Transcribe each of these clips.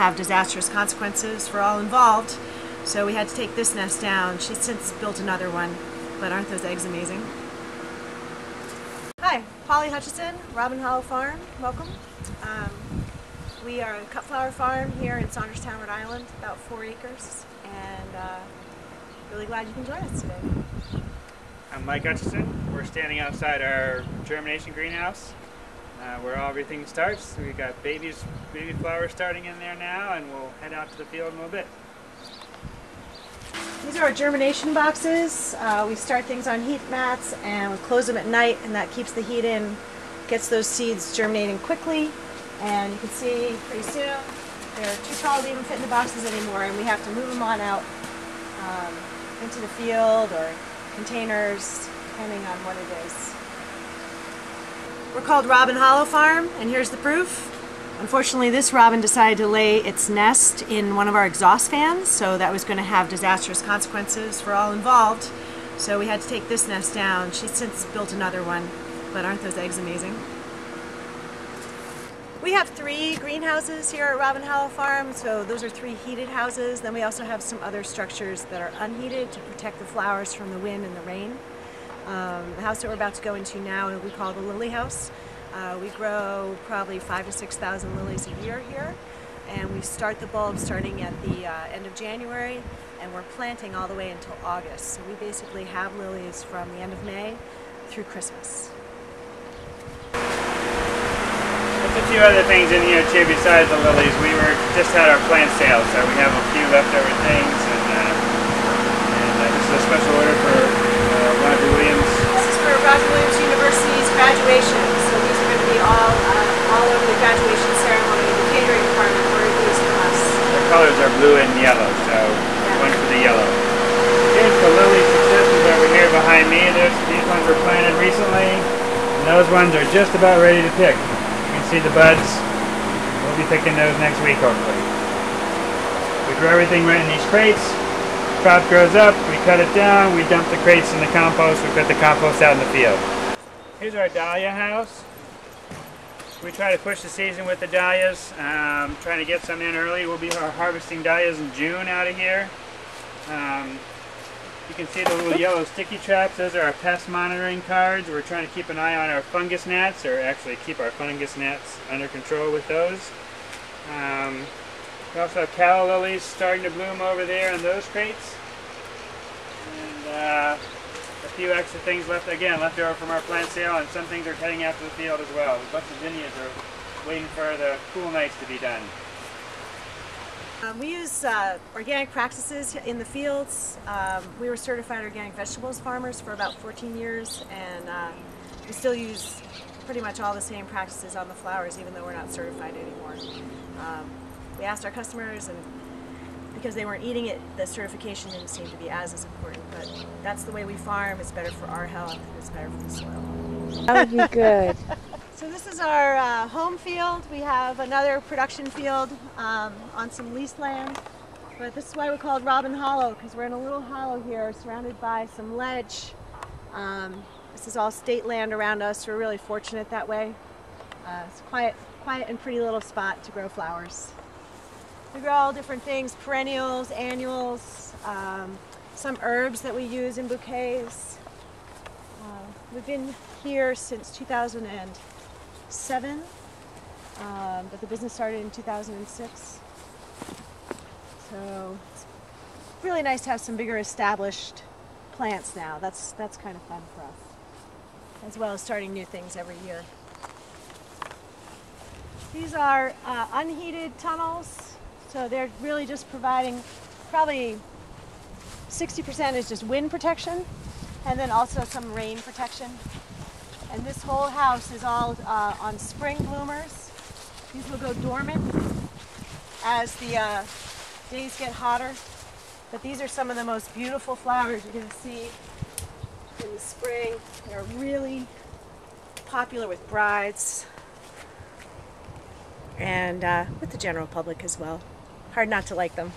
have disastrous consequences for all involved. So we had to take this nest down. She's since built another one, but aren't those eggs amazing? Hi, Polly Hutchison, Robin Hollow Farm. Welcome. We are a cut flower farm here in Saunderstown, Rhode Island, about 4 acres, and really glad you can join us today. I'm Mike Hutchison. We're standing outside our germination greenhouse where everything starts. We've got baby flowers starting in there now, and we'll head out to the field in a little bit. These are our germination boxes. We start things on heat mats and we close them at night, and that keeps the heat in, gets those seeds germinating quickly. And you can see pretty soon they're too tall to even fit in the boxes anymore, and we have to move them on out into the field or containers, depending on what it is. We're called Robin Hollow Farm, and here's the proof. Unfortunately, this robin decided to lay its nest in one of our exhaust fans, so that was going to have disastrous consequences for all involved. So we had to take this nest down. She's since built another one, but aren't those eggs amazing? We have 3 greenhouses here at Robin Hollow Farm, so those are 3 heated houses. Then we also have some other structures that are unheated to protect the flowers from the wind and the rain. The house that we're about to go into now we call the lily house. We grow probably 5,000 to 6,000 lilies a year here, and we start the bulbs starting at the end of January, and we're planting all the way until August. So we basically have lilies from the end of May through Christmas. There's a few other things in here too besides the lilies. We just had our plant sale, so we have a few leftover things, and this is a special order for Roger Williams. This is for Roger Williams University's graduation, so these are going to be all over the graduation ceremony. The catering department ordered these from us. The colors are blue and yellow, so one for the yellow. Here's the lily successes over here behind me. These ones were planted recently, and those ones are just about ready to pick. See the buds. We'll be picking those next week, hopefully. We grow everything right in these crates. Crop grows up, we cut it down, we dump the crates in the compost, we put the compost out in the field. Here's our dahlia house. We try to push the season with the dahlias, trying to get some in early. We'll be harvesting dahlias in June out of here. You can see the little yellow sticky traps. Those are our pest monitoring cards. We're trying to keep an eye on our fungus gnats, or actually keep our fungus gnats under control with those. We also have calla lilies starting to bloom over there in those crates. And a few extra things left over from our plant sale, and some things are heading out to the field as well. A bunch of zinnias are waiting for the cool nights to be done. We use organic practices in the fields. We were certified organic vegetables farmers for about 14 years, and we still use pretty much all the same practices on the flowers, even though we're not certified anymore. We asked our customers, and because they weren't eating it, the certification didn't seem to be as important, but that's the way we farm. It's better for our health, it's better for the soil. That would be good. So this is our home field. We have another production field on some leased land, but this is why we're called Robin Hollow, because we're in a little hollow here surrounded by some ledge. This is all state land around us. We're really fortunate that way. It's a quiet and pretty little spot to grow flowers. We grow all different things, perennials, annuals, some herbs that we use in bouquets. We've been here since 2007, but the business started in 2006. So it's really nice to have some bigger established plants now. That's kind of fun for us, as well as starting new things every year. These are unheated tunnels, so they're really just providing probably 60% is just wind protection, and then also some rain protection. And this whole house is all on spring bloomers. These will go dormant as the days get hotter. But these are some of the most beautiful flowers you're going to see in the spring. They're really popular with brides and with the general public as well. Hard not to like them.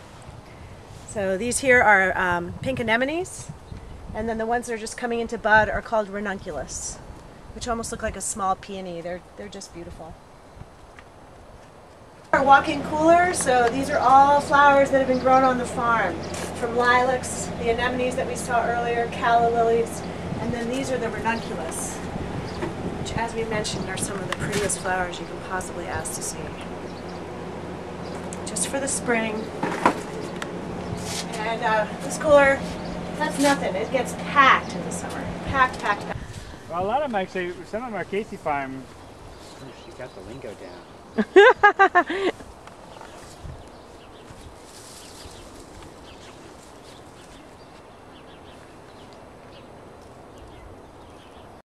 So these here are pink anemones, and then the ones that are just coming into bud are called ranunculus, which almost look like a small peony. They're just beautiful. Our walk-in cooler, so these are all flowers that have been grown on the farm. From lilacs, the anemones that we saw earlier, calla lilies, and then these are the ranunculus, which as we mentioned are some of the prettiest flowers you can possibly ask to see. Just for the spring. And this cooler, that's nothing. It gets packed in the summer. Packed, packed, packed. Well, a lot of them actually, some of them are Casey Farm. Oh, she got the lingo down.